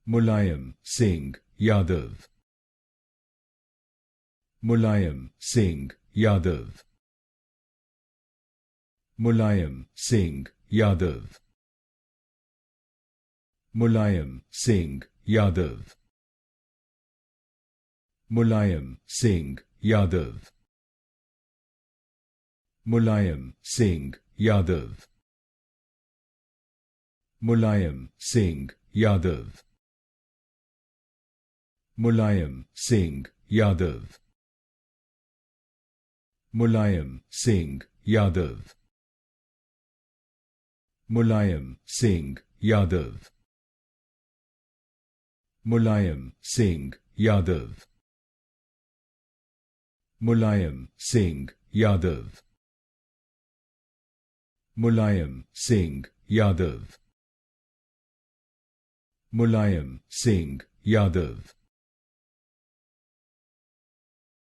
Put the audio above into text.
Mulayam Singh Yadav. Mulayam Singh Yadav. Mulayam Singh Yadav. Mulayam Singh Yadav. Mulayam Singh Yadav. Mulayam Singh Yadav. Mulayam Singh Yadav. Mulayam Singh Yadav. Mulayam Singh Yadav. Mulayam Singh Yadav. Mulayam Singh Yadav. Mulayam Singh Yadav. Mulayam Singh Yadav. Mulayam Singh Yadav.